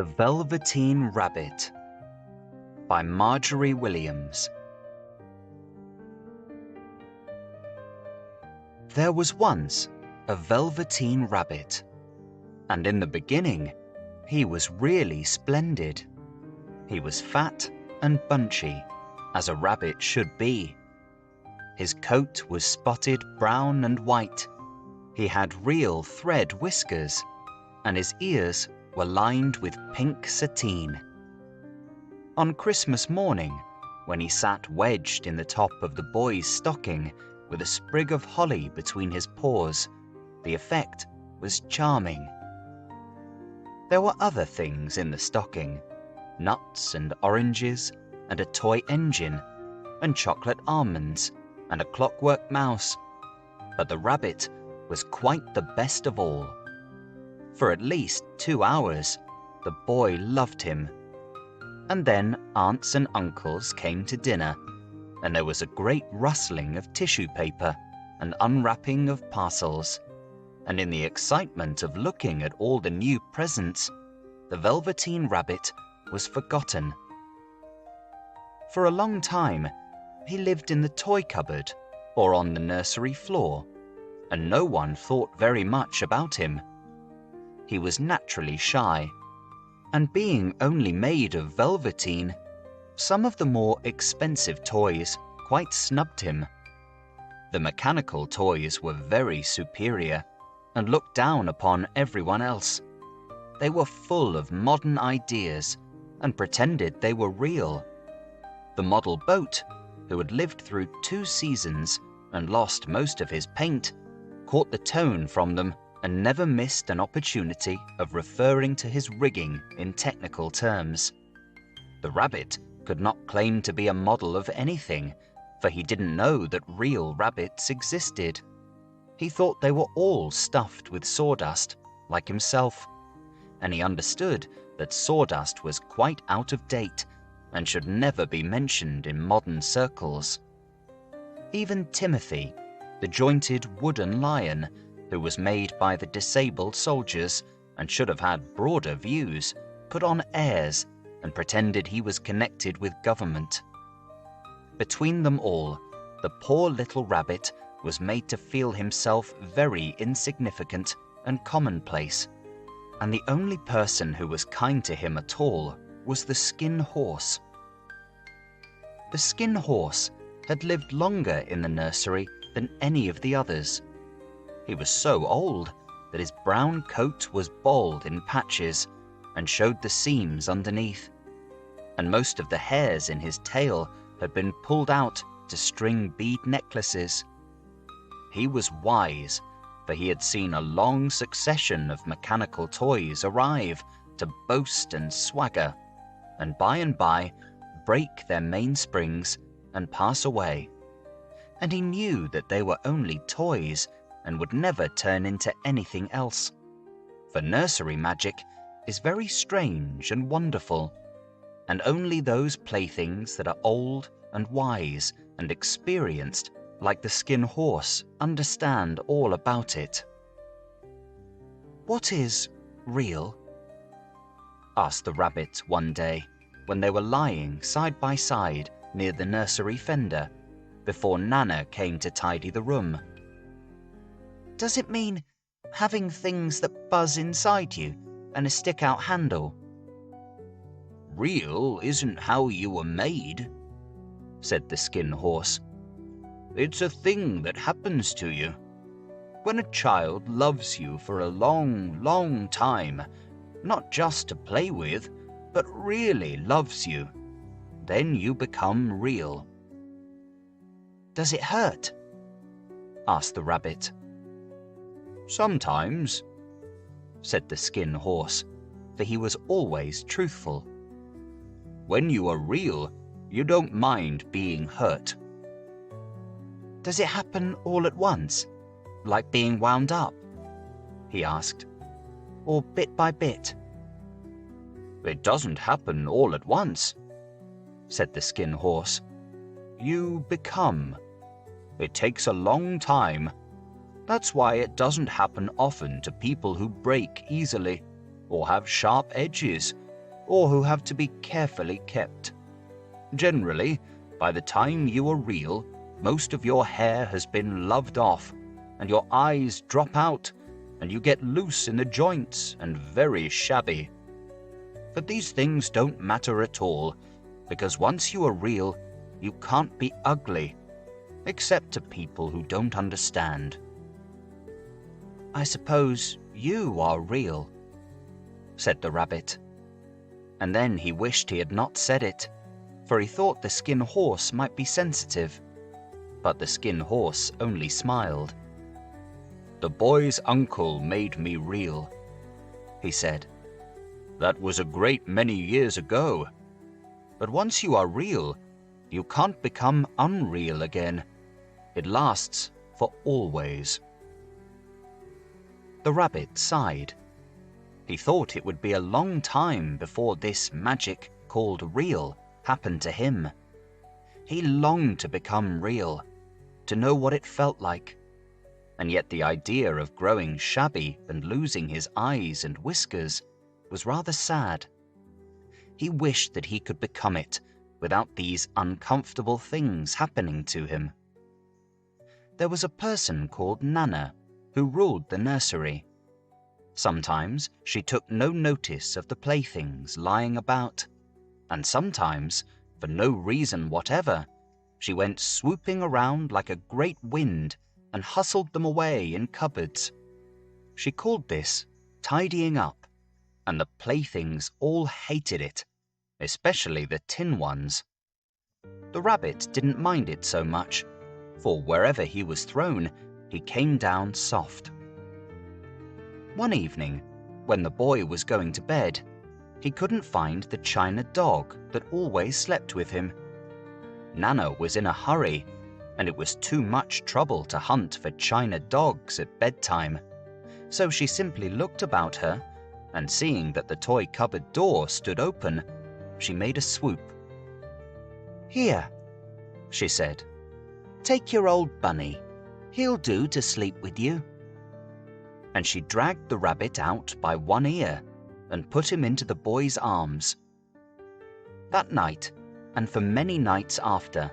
The Velveteen Rabbit by Margery Williams. There was once a Velveteen Rabbit, and in the beginning he was really splendid. He was fat and bunchy, as a rabbit should be. His coat was spotted brown and white. He had real thread whiskers, and his ears were lined with pink sateen. On Christmas morning, when he sat wedged in the top of the boy's stocking with a sprig of holly between his paws, the effect was charming. There were other things in the stocking, nuts and oranges, and a toy engine, and chocolate almonds, and a clockwork mouse, but the rabbit was quite the best of all. For at least 2 hours, the boy loved him. And then aunts and uncles came to dinner, and there was a great rustling of tissue paper and unwrapping of parcels. And in the excitement of looking at all the new presents, the Velveteen Rabbit was forgotten. For a long time, he lived in the toy cupboard or on the nursery floor, and no one thought very much about him. He was naturally shy, and being only made of velveteen, some of the more expensive toys quite snubbed him. The mechanical toys were very superior and looked down upon everyone else. They were full of modern ideas and pretended they were real. The model boat, who had lived through 2 seasons and lost most of his paint, caught the tone from them and never missed an opportunity of referring to his rigging in technical terms. The rabbit could not claim to be a model of anything, for he didn't know that real rabbits existed. He thought they were all stuffed with sawdust, like himself, and he understood that sawdust was quite out of date and should never be mentioned in modern circles. Even Timothy, the jointed wooden lion, who was made by the disabled soldiers and should have had broader views, put on airs and pretended he was connected with government. Between them all, the poor little rabbit was made to feel himself very insignificant and commonplace, and the only person who was kind to him at all was the Skin Horse. The Skin Horse had lived longer in the nursery than any of the others. He was so old that his brown coat was bald in patches and showed the seams underneath, and most of the hairs in his tail had been pulled out to string bead necklaces. He was wise, for he had seen a long succession of mechanical toys arrive to boast and swagger, and by break their mainsprings and pass away. And he knew that they were only toys and would never turn into anything else. For nursery magic is very strange and wonderful, and only those playthings that are old and wise and experienced, like the Skin Horse, understand all about it. "What is real?" asked the rabbit one day when they were lying side by side near the nursery fender before Nana came to tidy the room. "Does it mean having things that buzz inside you and a stick-out handle?" "Real isn't how you were made," said the Skin Horse. "It's a thing that happens to you. When a child loves you for a long, long time, not just to play with, but really loves you, then you become real." "Does it hurt?" asked the rabbit. "Sometimes," said the Skin Horse, for he was always truthful. "When you are real, you don't mind being hurt." "Does it happen all at once, like being wound up?" he asked. "Or bit by bit?" "It doesn't happen all at once," said the Skin Horse. "You become. It takes a long time. That's why it doesn't happen often to people who break easily, or have sharp edges, or who have to be carefully kept. Generally, by the time you are real, most of your hair has been loved off, and your eyes drop out, and you get loose in the joints and very shabby. But these things don't matter at all, because once you are real, you can't be ugly, except to people who don't understand. I suppose you are real, said the rabbit. And then he wished he had not said it, for he thought the skin horse might be sensitive. But the skin horse only smiled. The boy's uncle made me real, he said. That was a great many years ago. But once you are real, you can't become unreal again. It lasts for always. The rabbit sighed. He thought it would be a long time before this magic called real happened to him. He longed to become real, to know what it felt like. And yet the idea of growing shabby and losing his eyes and whiskers was rather sad. He wished that he could become it without these uncomfortable things happening to him. There was a person called Nana who ruled the nursery. Sometimes she took no notice of the playthings lying about, and sometimes, for no reason whatever, she went swooping around like a great wind and hustled them away in cupboards. She called this tidying up, and the playthings all hated it, especially the tin ones. The rabbit didn't mind it so much, for wherever he was thrown, he came down soft. One evening, when the boy was going to bed, he couldn't find the china dog that always slept with him. Nana was in a hurry, and it was too much trouble to hunt for china dogs at bedtime, so she simply looked about her, and seeing that the toy cupboard door stood open, she made a swoop. "Here," she said. "Take your old bunny. He'll do to sleep with you." And she dragged the rabbit out by one ear and put him into the boy's arms. That night, and for many nights after,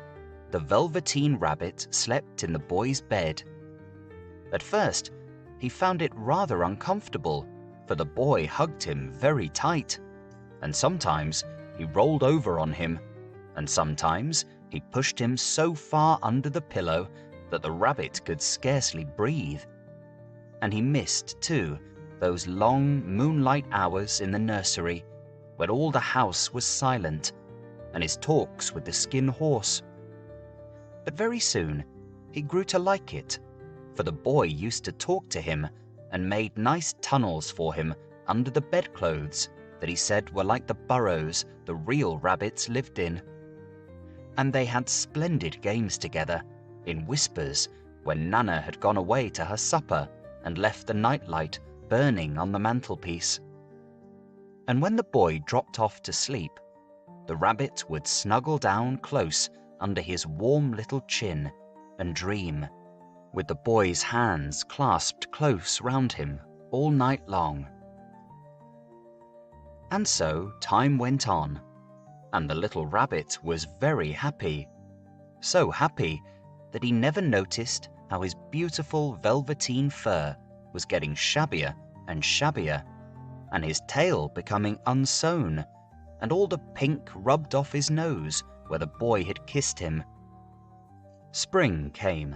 the Velveteen Rabbit slept in the boy's bed. At first, he found it rather uncomfortable, for the boy hugged him very tight, and sometimes he rolled over on him, and sometimes he pushed him so far under the pillow that the rabbit could scarcely breathe. And he missed, too, those long moonlight hours in the nursery when all the house was silent, and his talks with the skin horse. But very soon he grew to like it, for the boy used to talk to him and made nice tunnels for him under the bedclothes that he said were like the burrows the real rabbits lived in. And they had splendid games together, in whispers, when Nana had gone away to her supper and left the nightlight burning on the mantelpiece. And when the boy dropped off to sleep, the rabbit would snuggle down close under his warm little chin and dream, with the boy's hands clasped close round him all night long. And so time went on, and the little rabbit was very happy, so happy that he never noticed how his beautiful velveteen fur was getting shabbier and shabbier, and his tail becoming unsewn, and all the pink rubbed off his nose where the boy had kissed him. Spring came,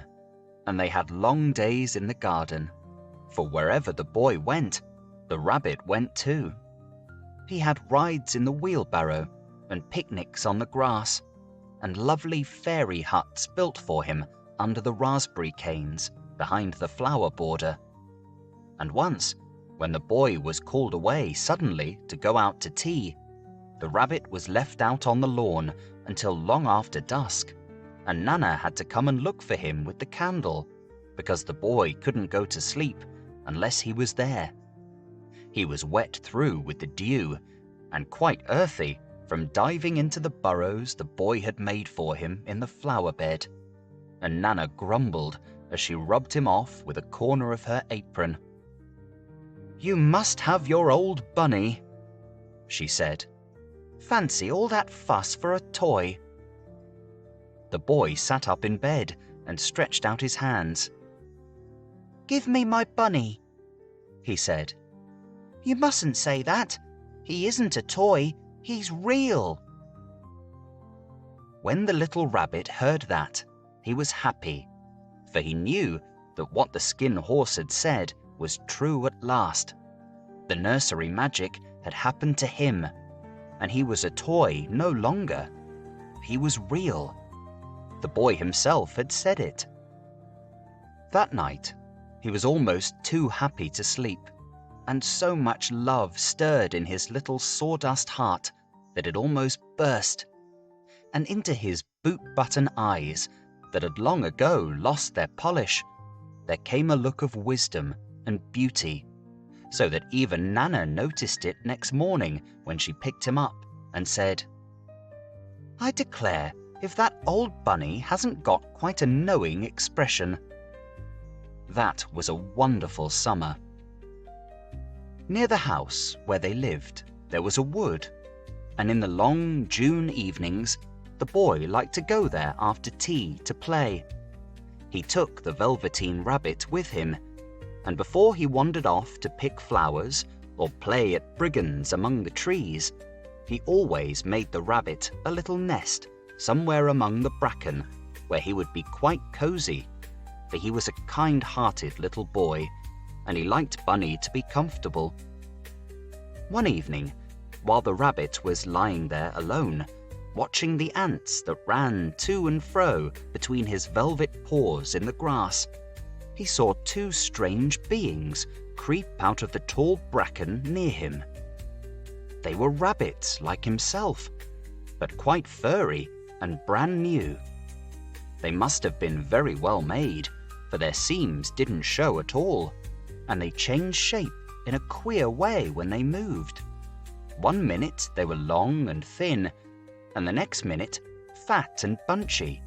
and they had long days in the garden, for wherever the boy went, the rabbit went too. He had rides in the wheelbarrow, and picnics on the grass, and lovely fairy huts built for him under the raspberry canes behind the flower border. And once, when the boy was called away suddenly to go out to tea, the rabbit was left out on the lawn until long after dusk, and Nana had to come and look for him with the candle, because the boy couldn't go to sleep unless he was there. He was wet through with the dew, and quite earthy from diving into the burrows the boy had made for him in the flower bed, and Nana grumbled as she rubbed him off with a corner of her apron. "You must have your old bunny," she said, Fancy all that fuss for a toy." The boy sat up in bed and stretched out his hands. "Give me my bunny," he said. "You mustn't say that. He isn't a toy, he's real." When the little rabbit heard that, he was happy, for he knew that what the skin horse had said was true at last. The nursery magic had happened to him, and he was a toy no longer. He was real. The boy himself had said it. That night, he was almost too happy to sleep, and so much love stirred in his little sawdust heart that it almost burst. And into his boot-button eyes, that had long ago lost their polish, there came a look of wisdom and beauty, so that even Nana noticed it next morning when she picked him up and said, "I declare if that old bunny hasn't got quite a knowing expression." That was a wonderful summer. Near the house where they lived, there was a wood, and in the long June evenings, the boy liked to go there after tea to play. He took the Velveteen Rabbit with him, and before he wandered off to pick flowers or play at brigands among the trees, he always made the rabbit a little nest somewhere among the bracken where he would be quite cozy, for he was a kind-hearted little boy, and he liked Bunny to be comfortable. One evening, while the rabbit was lying there alone, watching the ants that ran to and fro between his velvet paws in the grass, he saw two strange beings creep out of the tall bracken near him. They were rabbits like himself, but quite furry and brand new. They must have been very well made, for their seams didn't show at all, and they changed shape in a queer way when they moved. One minute they were long and thin, and the next minute fat and bunchy,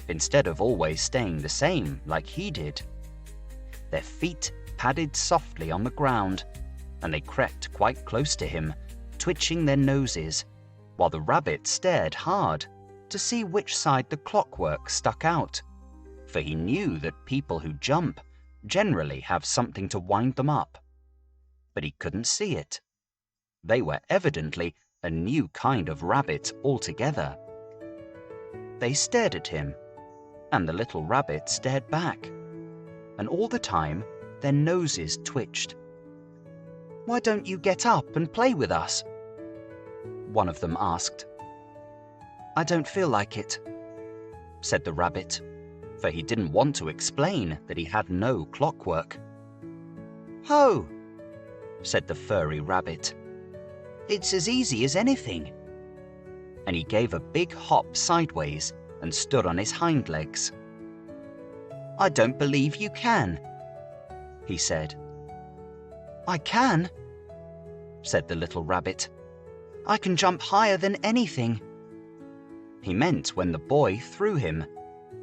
instead of always staying the same like he did. Their feet padded softly on the ground, and they crept quite close to him, twitching their noses, while the rabbit stared hard to see which side the clockwork stuck out, for he knew that people who jump generally have something to wind them up. But he couldn't see it. They were evidently a new kind of rabbit altogether. They stared at him, and the little rabbit stared back, and all the time their noses twitched. "Why don't you get up and play with us?" one of them asked. "I don't feel like it," said the rabbit, for he didn't want to explain that he had no clockwork. "Ho!" said the furry rabbit. "It's as easy as anything." And he gave a big hop sideways and stood on his hind legs. "I don't believe you can," he said. "I can," said the little rabbit. "I can jump higher than anything." He meant when the boy threw him,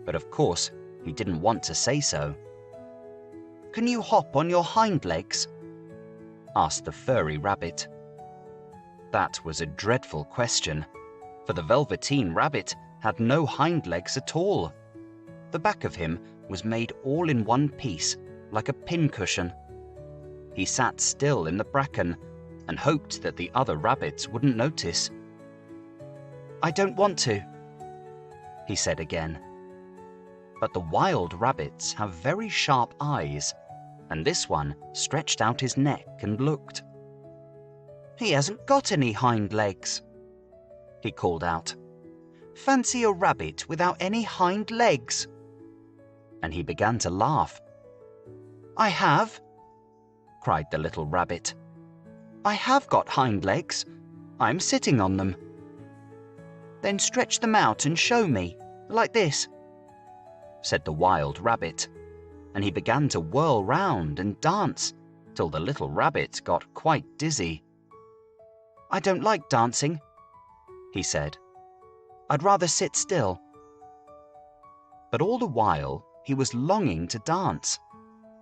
but of course he didn't want to say so. "Can you hop on your hind legs?" asked the furry rabbit. That was a dreadful question, for the Velveteen Rabbit had no hind legs at all. The back of him was made all in one piece, like a pincushion. He sat still in the bracken and hoped that the other rabbits wouldn't notice. "I don't want to," he said again. But the wild rabbits have very sharp eyes, and this one stretched out his neck and looked. "He hasn't got any hind legs," he called out. "Fancy a rabbit without any hind legs." And he began to laugh. "I have," cried the little rabbit. "I have got hind legs. I'm sitting on them." "Then stretch them out and show me, like this," said the wild rabbit, and he began to whirl round and dance till the little rabbit got quite dizzy. "I don't like dancing," he said. "I'd rather sit still." But all the while he was longing to dance,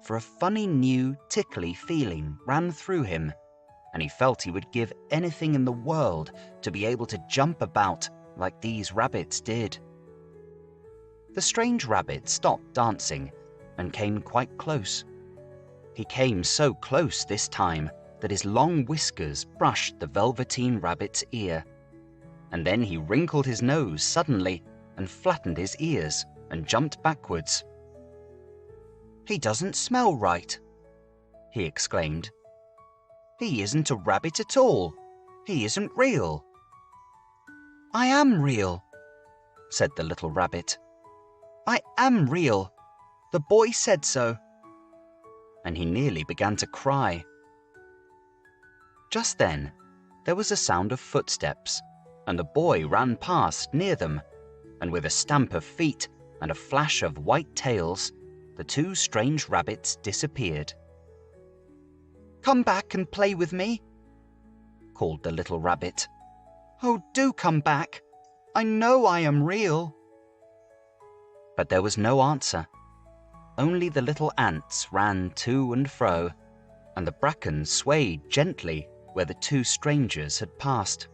for a funny new tickly feeling ran through him, and he felt he would give anything in the world to be able to jump about like these rabbits did. The strange rabbit stopped dancing and came quite close. He came so close this time that his long whiskers brushed the Velveteen Rabbit's ear, and then he wrinkled his nose suddenly and flattened his ears and jumped backwards. "He doesn't smell right," he exclaimed. "He isn't a rabbit at all. He isn't real." "I am real," said the little rabbit. "I am real. The boy said so." And he nearly began to cry. Just then, there was a sound of footsteps, and the boy ran past near them, and with a stamp of feet and a flash of white tails, the two strange rabbits disappeared. "Come back and play with me," called the little rabbit. "Oh, do come back. I know I am real." But there was no answer. Only the little ants ran to and fro, and the bracken swayed gently where the two strangers had passed.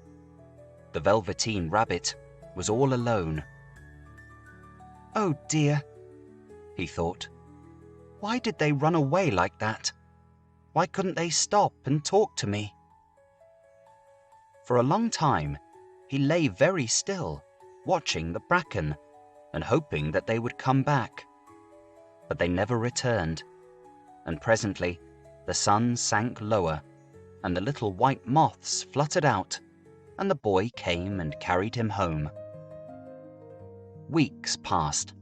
The Velveteen Rabbit was all alone. "Oh dear," he thought. "Why did they run away like that? Why couldn't they stop and talk to me?" For a long time, he lay very still, watching the bracken and hoping that they would come back. But they never returned, and presently the sun sank lower, and the little white moths fluttered out, and the boy came and carried him home. Weeks passed,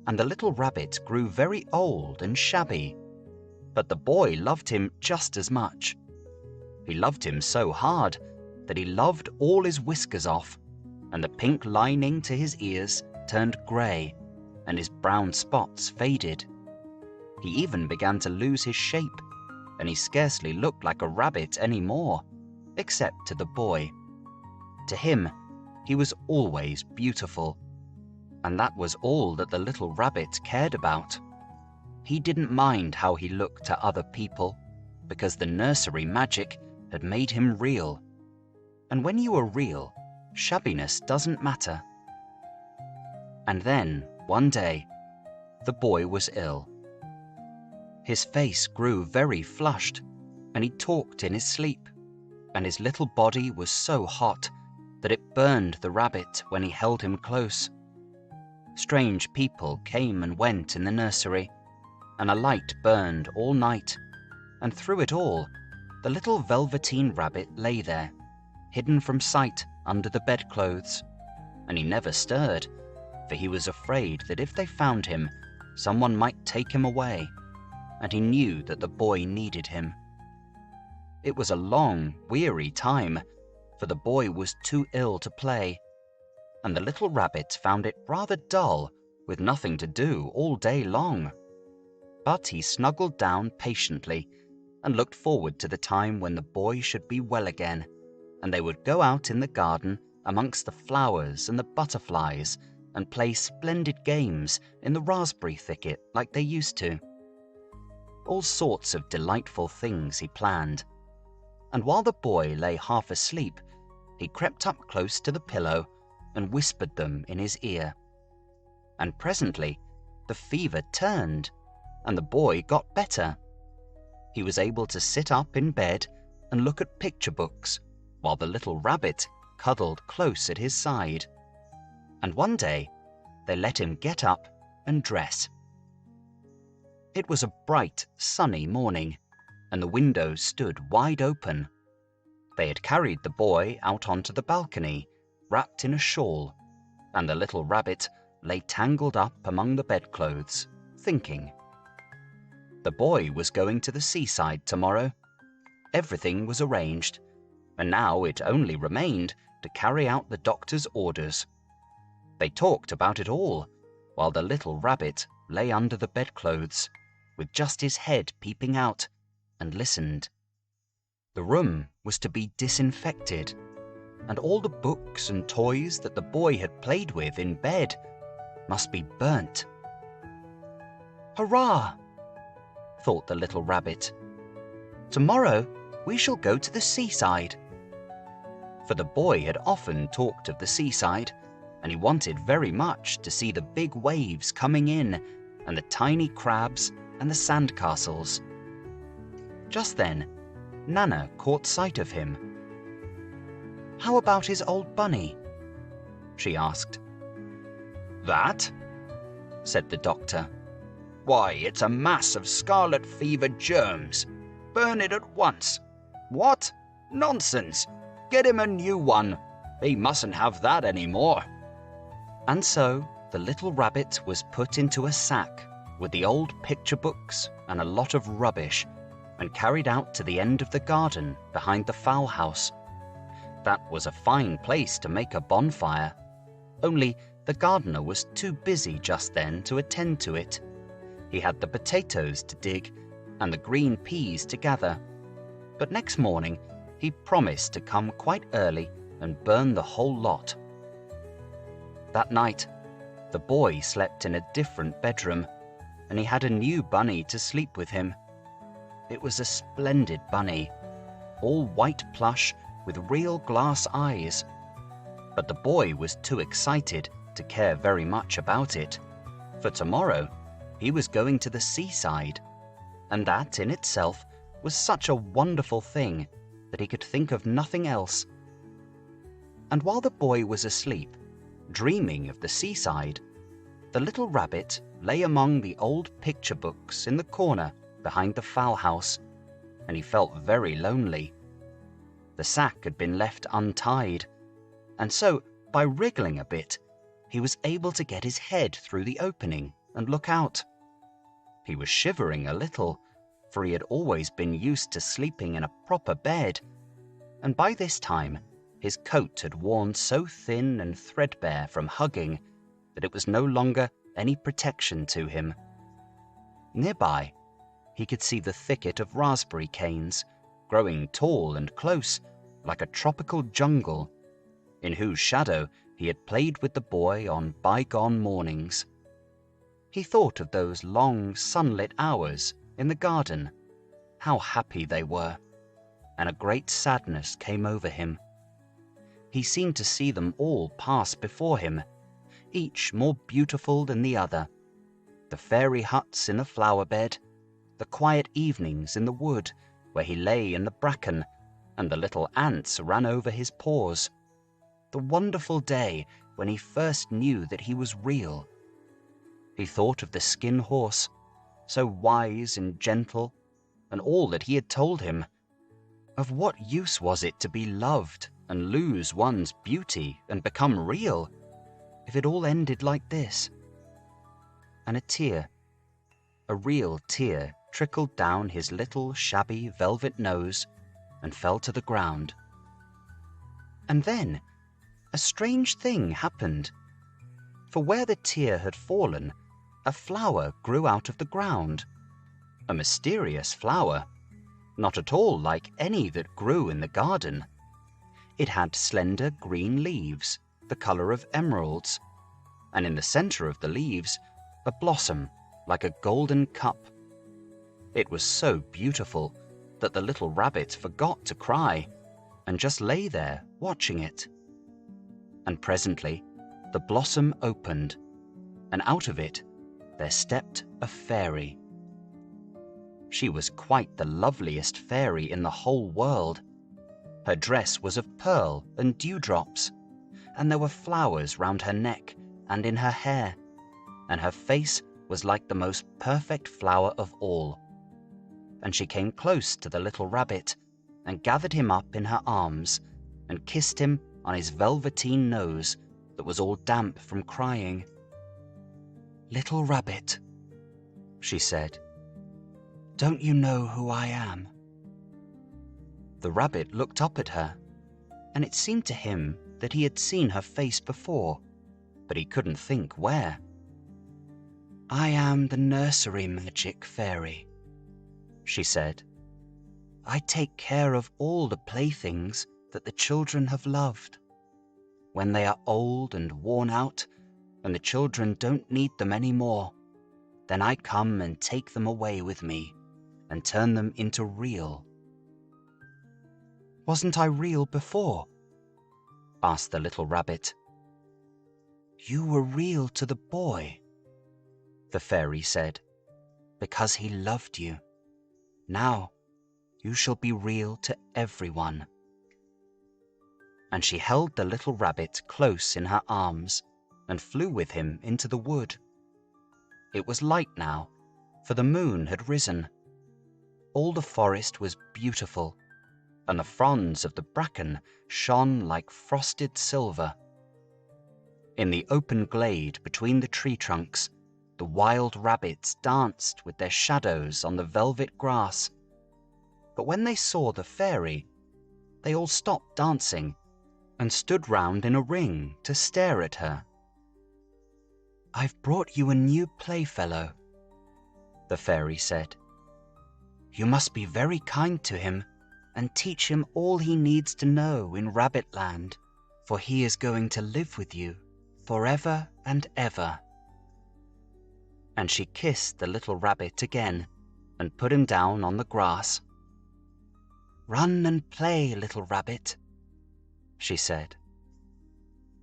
and the little rabbit grew very old and shabby, but the boy loved him just as much. He loved him so hard that he loved all his whiskers off, and the pink lining to his ears turned grey, and his brown spots faded. He even began to lose his shape, and he scarcely looked like a rabbit any more, except to the boy. To him, he was always beautiful, and that was all that the little rabbit cared about. He didn't mind how he looked to other people, because the nursery magic had made him real. And when you are real, shabbiness doesn't matter. And then, one day, the boy was ill. His face grew very flushed, and he talked in his sleep, and his little body was so hot that it burned the rabbit when he held him close. Strange people came and went in the nursery, and a light burned all night, and through it all, the little Velveteen Rabbit lay there, hidden from sight under the bedclothes, and he never stirred, for he was afraid that if they found him, someone might take him away, and he knew that the boy needed him. It was a long, weary time, for the boy was too ill to play, and the little rabbit found it rather dull with nothing to do all day long. But he snuggled down patiently and looked forward to the time when the boy should be well again, and they would go out in the garden amongst the flowers and the butterflies and play splendid games in the raspberry thicket like they used to. All sorts of delightful things he planned, and while the boy lay half asleep, he crept up close to the pillow and whispered them in his ear. And presently the fever turned, and the boy got better. He was able to sit up in bed and look at picture books, while the little rabbit cuddled close at his side. And one day they let him get up and dress. It was a bright, sunny morning, and the windows stood wide open. They had carried the boy out onto the balcony, wrapped in a shawl, and the little rabbit lay tangled up among the bedclothes, thinking. The boy was going to the seaside tomorrow. Everything was arranged, and now it only remained to carry out the doctor's orders. They talked about it all, while the little rabbit lay under the bedclothes, with just his head peeping out, and listened. The room was to be disinfected, and all the books and toys that the boy had played with in bed must be burnt. "Hurrah!" thought the little rabbit. "Tomorrow we shall go to the seaside." For the boy had often talked of the seaside, and he wanted very much to see the big waves coming in, and the tiny crabs and the sandcastles. Just then, Nana caught sight of him. "How about his old bunny?" she asked. "That?" said the doctor. "Why, it's a mass of scarlet fever germs. Burn it at once." "What? Nonsense! Get him a new one. He mustn't have that anymore." And so the little rabbit was put into a sack with the old picture books and a lot of rubbish, and carried out to the end of the garden behind the fowl house. That was a fine place to make a bonfire, only the gardener was too busy just then to attend to it. He had the potatoes to dig and the green peas to gather, but next morning he promised to come quite early and burn the whole lot. That night, the boy slept in a different bedroom, and he had a new bunny to sleep with him. It was a splendid bunny, all white plush with real glass eyes. But the boy was too excited to care very much about it, for tomorrow he was going to the seaside, and that in itself was such a wonderful thing that he could think of nothing else. And while the boy was asleep, dreaming of the seaside, the little rabbit lay among the old picture books in the corner behind the fowl house, and he felt very lonely. The sack had been left untied, and so, by wriggling a bit, he was able to get his head through the opening and look out. He was shivering a little, for he had always been used to sleeping in a proper bed, and by this time his coat had worn so thin and threadbare from hugging that it was no longer any protection to him. Nearby, he could see the thicket of raspberry canes, growing tall and close, like a tropical jungle, in whose shadow he had played with the boy on bygone mornings. He thought of those long sunlit hours in the garden, how happy they were, and a great sadness came over him. He seemed to see them all pass before him, each more beautiful than the other. The fairy huts in the flower bed, the quiet evenings in the wood where he lay in the bracken and the little ants ran over his paws, the wonderful day when he first knew that he was real. He thought of the skin horse, so wise and gentle, and all that he had told him. Of what use was it to be loved and lose one's beauty and become real, if it all ended like this? And a tear, a real tear, trickled down his little shabby velvet nose and fell to the ground. And then a strange thing happened, for where the tear had fallen, a flower grew out of the ground, a mysterious flower, not at all like any that grew in the garden. It had slender green leaves, the color of emeralds, and in the center of the leaves, a blossom like a golden cup. It was so beautiful that the little rabbit forgot to cry and just lay there watching it. And presently the blossom opened, and out of it there stepped a fairy. She was quite the loveliest fairy in the whole world. Her dress was of pearl and dewdrops, and there were flowers round her neck and in her hair, and her face was like the most perfect flower of all. And she came close to the little rabbit and gathered him up in her arms and kissed him on his velveteen nose that was all damp from crying. "Little rabbit," she said, "don't you know who I am?" The rabbit looked up at her, and it seemed to him that he had seen her face before, but he couldn't think where. "I am the nursery magic fairy," she said. "I take care of all the playthings that the children have loved. When they are old and worn out, and the children don't need them anymore, then I come and take them away with me and turn them into real." Wasn't I real before?" asked the little rabbit. "You were real to the boy," the fairy said, "because he loved you. Now you shall be real to everyone." And she held the little rabbit close in her arms and flew with him into the wood. It was light now, for the moon had risen. All the forest was beautiful, and the fronds of the bracken shone like frosted silver. In the open glade between the tree trunks, the wild rabbits danced with their shadows on the velvet grass. But when they saw the fairy, they all stopped dancing and stood round in a ring to stare at her. "I've brought you a new playfellow," the fairy said. "You must be very kind to him and teach him all he needs to know in Rabbitland, for he is going to live with you forever and ever." And she kissed the little rabbit again and put him down on the grass. "Run and play, little rabbit," she said.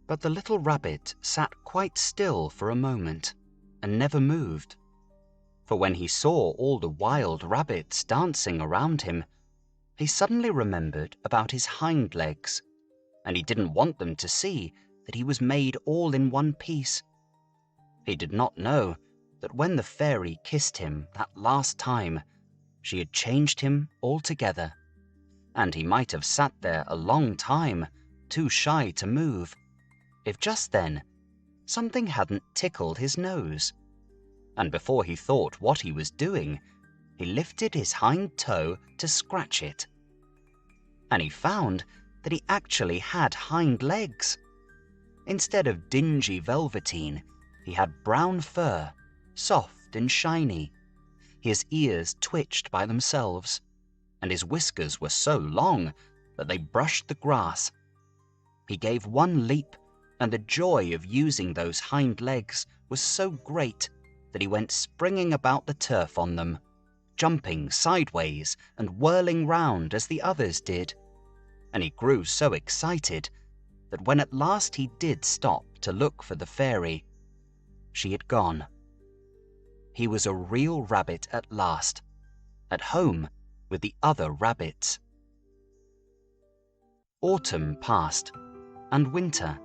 But the little rabbit sat quite still for a moment and never moved. For when he saw all the wild rabbits dancing around him, he suddenly remembered about his hind legs, and he didn't want them to see that he was made all in one piece. He did not know that when the fairy kissed him that last time, she had changed him altogether, and he might have sat there a long time, too shy to move, if just then something hadn't tickled his nose. And before he thought what he was doing, he lifted his hind toe to scratch it. And he found that he actually had hind legs. Instead of dingy velveteen, he had brown fur, soft and shiny. His ears twitched by themselves, and his whiskers were so long that they brushed the grass. He gave one leap, and the joy of using those hind legs was so great that he went springing about the turf on them, jumping sideways and whirling round as the others did. And he grew so excited that when at last he did stop to look for the fairy, she had gone. He was a real rabbit at last, at home with the other rabbits. Autumn passed, and winter,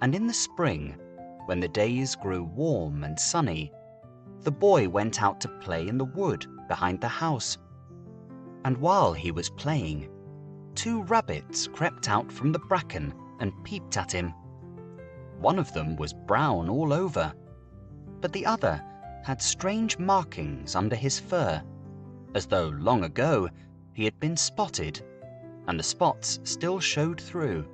and in the spring, when the days grew warm and sunny, the boy went out to play in the wood behind the house. And while he was playing, 2 rabbits crept out from the bracken and peeped at him. One of them was brown all over, but the other had strange markings under his fur, as though long ago he had been spotted, and the spots still showed through.